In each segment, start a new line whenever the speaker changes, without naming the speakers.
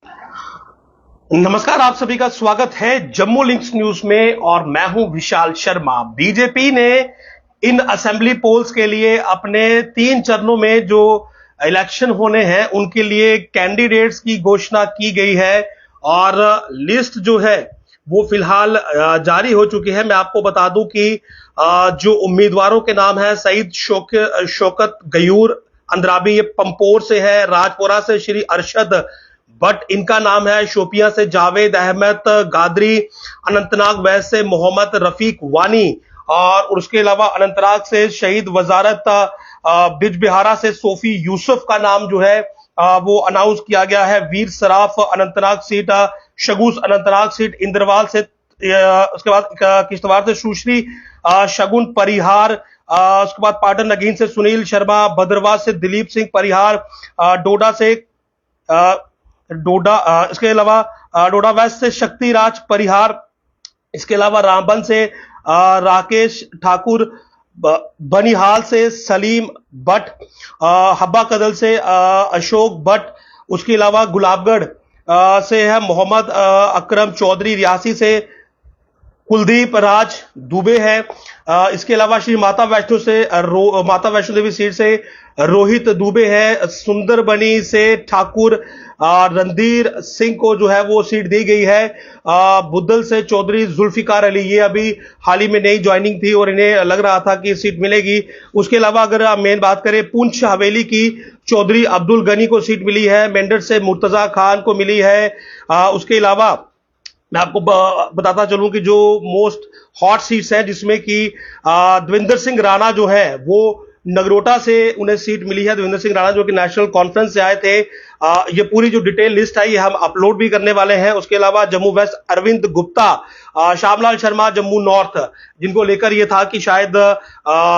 नमस्कार, आप सभी का स्वागत है जम्मू लिंक्स न्यूज में और मैं हूं विशाल शर्मा। बीजेपी ने इन असेंबली पोल्स के लिए अपने 3 चरणों में जो इलेक्शन होने हैं उनके लिए कैंडिडेट्स की घोषणा की गई है और लिस्ट जो है वो फिलहाल जारी हो चुकी है। मैं आपको बता दूं कि जो उम्मीदवारों के नाम है सईद शौकत गयूर अंद्राबी, ये पंपोर से है, राजपुरा से श्री अरशद बट इनका नाम है, शोपियां से जावेद अहमद गादरी, अनंतनाग वेस्ट से मोहम्मद रफीक वानी और उसके अलावा अनंतनाग से शहीद वजारत बिजबिहारा से सोफी यूसुफ का नाम जो है वो अनाउंस किया गया है। वीर सराफ अनंतनाग सीट, शगुस अनंतनाग सीट इंद्रवाल से, उसके बाद किश्तवाड़ से सुश्री शगुन परिहार, उसके बाद पाटन नगीन से सुनील शर्मा, भद्रवाह से दिलीप सिंह परिहार, डोडा से इसके अलावा डोडा वेस्ट से शक्तिराज परिहार, इसके अलावा रामबन से राकेश ठाकुर, बनिहाल से सलीम भट्ट, हब्बा कदल से अशोक भट्ट, उसके अलावा गुलाबगढ़ से है मोहम्मद अकरम चौधरी, रियासी से कुलदीप राज दुबे है, इसके अलावा श्री माता वैष्णो देवी सीट से रोहित दुबे है, सुंदरबनी से ठाकुर रणधीर सिंह को जो है वो सीट दी गई है, बुद्धल से चौधरी जुल्फिकार अली, ये अभी हाल ही में नई ज्वाइनिंग थी और इन्हें लग रहा था कि सीट मिलेगी। उसके अलावा अगर आप मेन बात करें पुंछ हवेली की, चौधरी अब्दुल गनी को सीट मिली है, मेंढर से मुर्तजा खान को मिली है। उसके अलावा मैं आपको बताता चलूं कि जो मोस्ट हॉट सीट्स हैं जिसमें कि देवेंद्र सिंह राणा जो है वो नगरोटा से उन्हें सीट मिली है। देवेंद्र सिंह राणा जो कि नेशनल कॉन्फ्रेंस से आए थे, ये पूरी जो डिटेल लिस्ट है ये हम अपलोड भी करने वाले हैं। उसके अलावा जम्मू वेस्ट अरविंद गुप्ता, श्यामलाल शर्मा जम्मू नॉर्थ, जिनको लेकर ये था कि शायद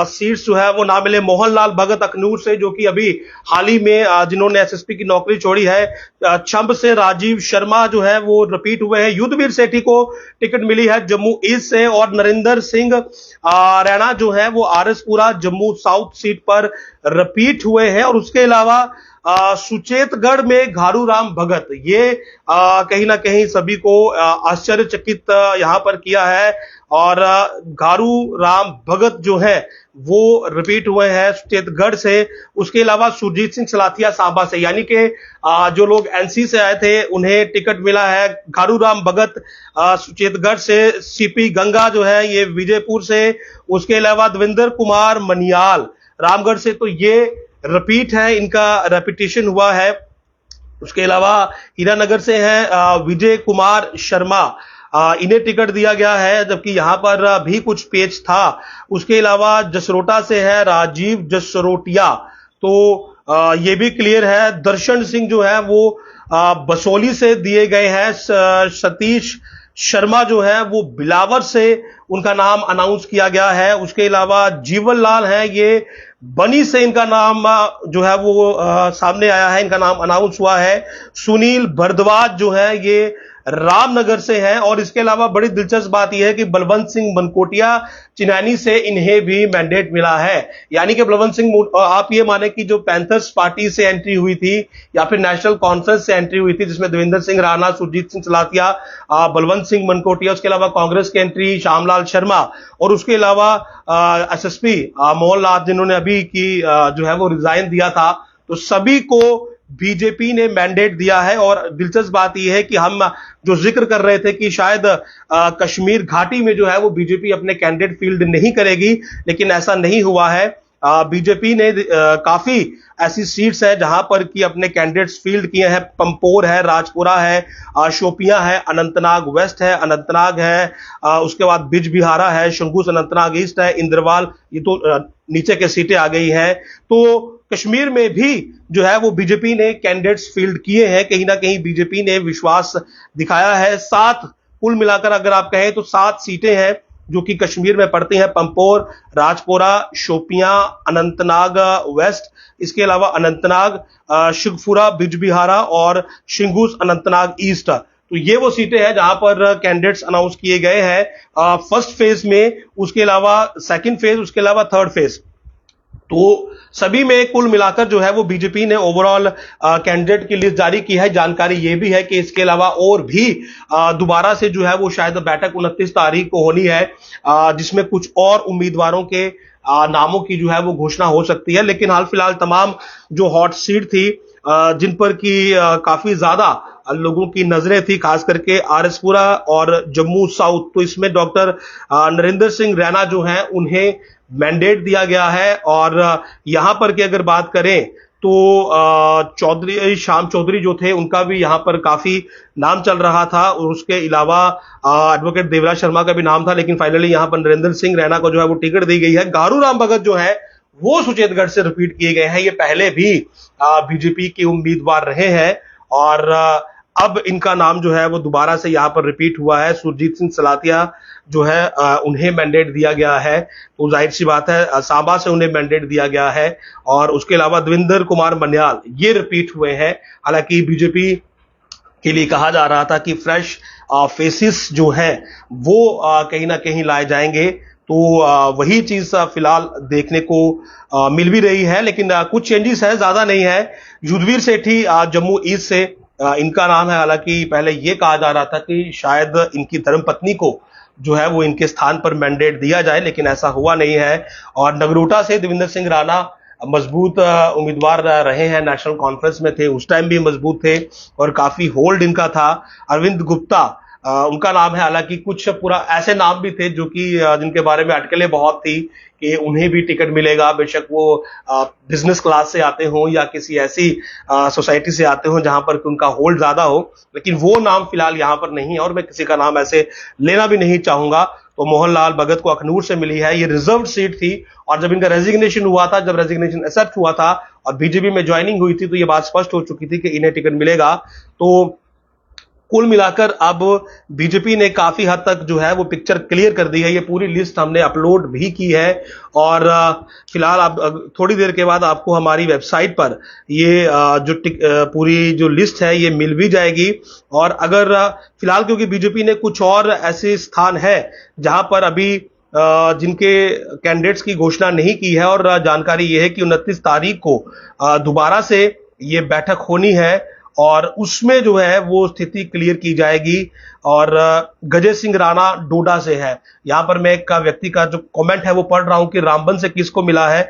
सीट्स जो है वो ना मिले, मोहनलाल भगत अखनूर से जो कि अभी हाल ही में जिन्होंने एसएसपी की नौकरी छोड़ी है, छंब से राजीव शर्मा जो है वो रिपीट हुए हैं, युद्धवीर सेठी को टिकट मिली है जम्मू ईस्ट से और नरेंद्र सिंह रैना जो है वो आरएसपुरा जम्मू साउथ सीट पर रिपीट हुए हैं। और उसके अलावा सुचेतगढ़ में घारू राम भगत, ये कहीं ना कहीं सभी को आश्चर्यचकित यहां पर किया है और घारू राम भगत जो है वो रिपीट हुए हैं सुचेतगढ़ से। उसके अलावा सुरजीत सिंह सलाथिया सांबा से, यानी कि जो लोग एनसी से आए थे उन्हें टिकट मिला है। घारू राम भगत सुचेतगढ़ से, सीपी गंगा जो है ये विजयपुर से, उसके अलावा देवेंद्र कुमार मनियाल रामगढ़ से, तो ये रिपीट है, इनका रेपिटेशन हुआ है। उसके अलावा हीरानगर से हैं विजय कुमार शर्मा, इन्हें टिकट दिया गया है, जबकि यहां पर भी कुछ पेच था। उसके अलावा जसरोटा से है राजीव जसरोटिया, तो ये भी क्लियर है। दर्शन सिंह जो है वो बसोली से दिए गए हैं। सतीश शर्मा जो है वो बिलावर से उनका नाम अनाउंस किया गया है। उसके अलावा जीवन लाल है, ये बनी से इनका नाम जो है वो सामने आया है, इनका नाम अनाउंस हुआ है। सुनील भरद्वाज जो है ये रामनगर से है। और इसके अलावा बड़ी दिलचस्प बात यह है कि बलवंत सिंह मनकोटिया चिनैनी से इन्हें भी मैंडेट मिला है, यानी कि बलवंत सिंह, आप ये माने कि जो पैंथर्स पार्टी से एंट्री हुई थी या फिर नेशनल कॉन्फ्रेंस से एंट्री हुई थी जिसमें देवेंद्र सिंह राणा, सुरजीत सिंह सलाथिया, बलवंत सिंह मनकोटिया, उसके अलावा कांग्रेस की एंट्री श्यामलाल शर्मा और उसके अलावा एसएसपी मोहनलाल जिन्होंने अभी की जो है वो रिजाइन दिया था, तो सभी को बीजेपी ने मैंडेट दिया है। और दिलचस्प बात यह है कि हम जो जिक्र कर रहे थे कि शायद कश्मीर घाटी में जो है वो बीजेपी अपने कैंडिडेट फील्ड नहीं करेगी, लेकिन ऐसा नहीं हुआ है। बीजेपी ने काफी ऐसी सीट्स है जहां पर कि अपने कैंडिडेट्स फील्ड किए हैं। पंपोर है, राजपुरा है, शोपियां है, अनंतनाग वेस्ट है, अनंतनाग है, उसके बाद बिजबिहारा है, शंगूस अनंतनाग ईस्ट है, इंद्रवाल, ये तो नीचे के सीटें आ गई हैं। तो कश्मीर में भी जो है वो बीजेपी ने कैंडिडेट्स फील्ड किए हैं, कहीं ना कहीं बीजेपी ने विश्वास दिखाया है। 7 कुल मिलाकर अगर आप कहें तो 7 सीटें हैं जो कि कश्मीर में पड़ती हैं, पंपोर, राजपुरा, शोपियां, अनंतनाग वेस्ट, इसके अलावा अनंतनाग, शिवपुरा, बिजबिहारा और शिंगूस अनंतनाग ईस्ट। तो ये वो सीटें हैं जहां पर कैंडिडेट्स अनाउंस किए गए हैं फर्स्ट फेज में, उसके अलावा सेकंड फेज, उसके अलावा थर्ड फेज। तो सभी में कुल मिलाकर जो है वो बीजेपी ने ओवरऑल कैंडिडेट की लिस्ट जारी की है। जानकारी ये भी है कि इसके अलावा और भी दोबारा से जो है वो शायद बैठक 29 तारीख को होनी है, जिसमें कुछ और उम्मीदवारों के नामों की जो है वो घोषणा हो सकती है। लेकिन हाल फिलहाल तमाम जो हॉट सीट थी, जिन पर की काफी ज्यादा लोगों की नजरें थी, खास करके आरएसपुरा और जम्मू साउथ, तो इसमें डॉक्टर नरेंद्र सिंह रैना जो हैं उन्हें मैंडेट दिया गया है। और यहां पर की अगर बात करें तो चौधरी श्याम चौधरी जो थे उनका भी यहां पर काफी नाम चल रहा था, और उसके अलावा एडवोकेट देवराज शर्मा का भी नाम था, लेकिन फाइनली यहां पर नरेंद्र सिंह रैना को जो है वो टिकट दी गई है। गारू राम भगत जो है वो सुचेतगढ़ से रिपीट किए गए हैं। ये पहले भी बीजेपी के उम्मीदवार रहे हैं, और अब इनका नाम जो है वो दोबारा से यहां पर रिपीट हुआ है। सुरजीत सिंह सलातिया जो है उन्हें मैंडेट दिया गया है, तो जाहिर सी बात है सांबा से उन्हें मैंडेट दिया गया है। और उसके अलावा देवेंद्र कुमार मन्याल ये रिपीट हुए हैं। हालांकि बीजेपी के लिए कहा जा रहा था कि फ्रेश फेसिस जो है वो कहीं ना कहीं लाए जाएंगे, तो वही चीज फिलहाल देखने को मिल भी रही है। लेकिन कुछ चेंजेस है, ज्यादा नहीं है। युद्धवीर सेठी जम्मू ईस्ट से इनका नाम है। हालांकि पहले यह कहा जा रहा था कि शायद इनकी धर्मपत्नी को जो है वो इनके स्थान पर मैंडेट दिया जाए, लेकिन ऐसा हुआ नहीं है। और नगरोटा से देवेंद्र सिंह राणा मजबूत उम्मीदवार रहे हैं, नेशनल कॉन्फ्रेंस में थे, उस टाइम भी मजबूत थे और काफी होल्ड इनका था। अरविंद गुप्ता उनका नाम है। हालांकि कुछ पूरा ऐसे नाम भी थे जो कि जिनके बारे में अटकलें बहुत थी कि उन्हें भी टिकट मिलेगा, बेशक वो बिजनेस क्लास से आते हों या किसी ऐसी सोसाइटी से आते हों जहां पर उनका होल्ड ज्यादा हो, लेकिन वो नाम फिलहाल यहां पर नहीं है, और मैं किसी का नाम ऐसे लेना भी नहीं चाहूंगा। तो मोहनलाल भगत को अखनूर से मिली है, ये रिजर्व सीट थी, और जब इनका रेजिग्नेशन हुआ था, जब रेजिग्नेशन एक्सेप्ट हुआ था और बीजेपी में ज्वाइनिंग हुई थी, तो ये बात स्पष्ट हो चुकी थी कि इन्हें टिकट मिलेगा। तो कुल मिलाकर अब बीजेपी ने काफी हद तक जो है वो पिक्चर क्लियर कर दी है। ये पूरी लिस्ट हमने अपलोड भी की है, और फिलहाल अब थोड़ी देर के बाद आपको हमारी वेबसाइट पर ये जो पूरी जो लिस्ट है ये मिल भी जाएगी। और अगर फिलहाल क्योंकि बीजेपी ने कुछ और ऐसे स्थान है जहां पर अभी जिनके कैंडिडेट्स की घोषणा नहीं की है, और जानकारी यह है कि 29 तारीख को दोबारा से ये बैठक होनी है, और उसमें जो है वो स्थिति क्लियर की जाएगी। और गजेश सिंह राणा डोडा से है। यहां पर मैं एक व्यक्ति का जो कमेंट है वो पढ़ रहा हूं कि रामबन से किसको मिला है,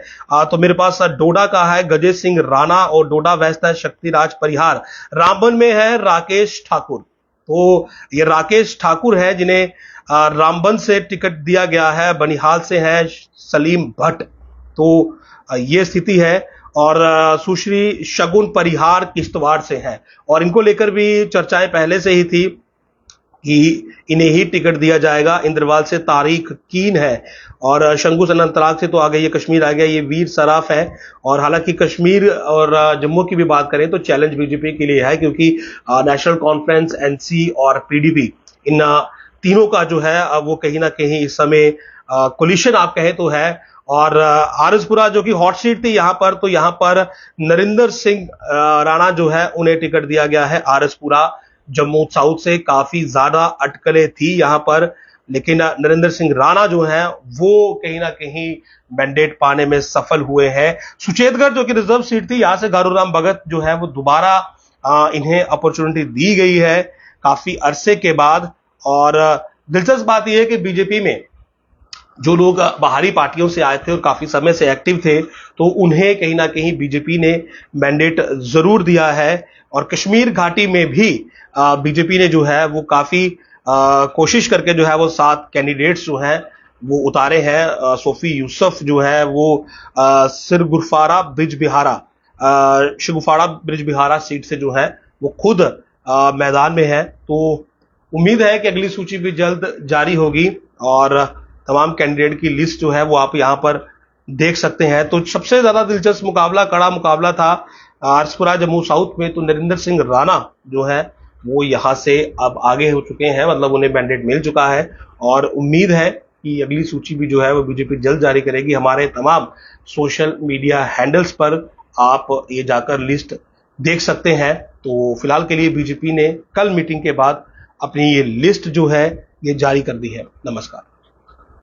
तो मेरे पास डोडा का है गजेश सिंह राणा, और डोडा वेस्ट है शक्तिराज परिहार। रामबन में है राकेश ठाकुर। तो ये राकेश ठाकुर है जिन्हें रामबन से टिकट दिया गया है। बनिहाल से है सलीम भट्ट। तो ये स्थिति है। और सुश्री शगुन परिहार किश्तवाड़ से है, और इनको लेकर भी चर्चाएं पहले से ही थी कि इन्हें ही टिकट दिया जाएगा। इंद्रवाल से तारीख कीन है, और शंगू से अनंतनाग से तो आ गई, ये कश्मीर आ गया, ये वीर सराफ है। और हालांकि कश्मीर और जम्मू की भी बात करें तो चैलेंज बीजेपी के लिए है, क्योंकि नेशनल कॉन्फ्रेंस, एनसी और पीडीपी, इन तीनों का जो है वो कहीं ना कहीं इस समय कोलिशन आप कहें तो है। और आरएसपुरा जो कि हॉट सीट थी यहां पर, तो यहां पर नरेंद्र सिंह राणा जो है उन्हें टिकट दिया गया है आरएसपुरा जम्मू साउथ से। काफी ज्यादा अटकलें थी यहां पर, लेकिन नरेंद्र सिंह राणा जो है वो कहीं ना कहीं मैंडेट पाने में सफल हुए हैं। सुचेतगढ़ जो कि रिजर्व सीट थी, यहां से गारूराम भगत जो है वो दोबारा इन्हें अपॉर्चुनिटी दी गई है काफी अरसे के बाद। और दिलचस्प बात यह है कि बीजेपी में जो लोग बाहरी पार्टियों से आए थे और काफी समय से एक्टिव थे, तो उन्हें कहीं ना कहीं बीजेपी ने मैंडेट जरूर दिया है। और कश्मीर घाटी में भी बीजेपी ने जो है वो काफी कोशिश करके जो है वो 7 कैंडिडेट्स जो हैं वो उतारे हैं। सोफी यूसुफ जो है वो सिरगुफाड़ा ब्रिजबिहारा सीट से जो है वो खुद मैदान में है। तो उम्मीद है कि अगली सूची भी जल्द जारी होगी, और तमाम कैंडिडेट की लिस्ट जो है वो आप यहां पर देख सकते हैं। तो सबसे ज्यादा दिलचस्प मुकाबला, कड़ा मुकाबला था आरएसपुरा जम्मू साउथ में। तो नरेंद्र सिंह राणा जो है वो यहां से अब आगे हो चुके हैं, मतलब उन्हें मैंडेट मिल चुका है, और उम्मीद है कि अगली सूची भी जो है वो बीजेपी जल्द जारी करेगी। हमारे तमाम सोशल मीडिया हैंडल्स पर आप ये जाकर लिस्ट देख सकते हैं। तो फिलहाल के लिए बीजेपी ने कल मीटिंग के बाद अपनी ये लिस्ट जो है ये जारी कर दी है। नमस्कार।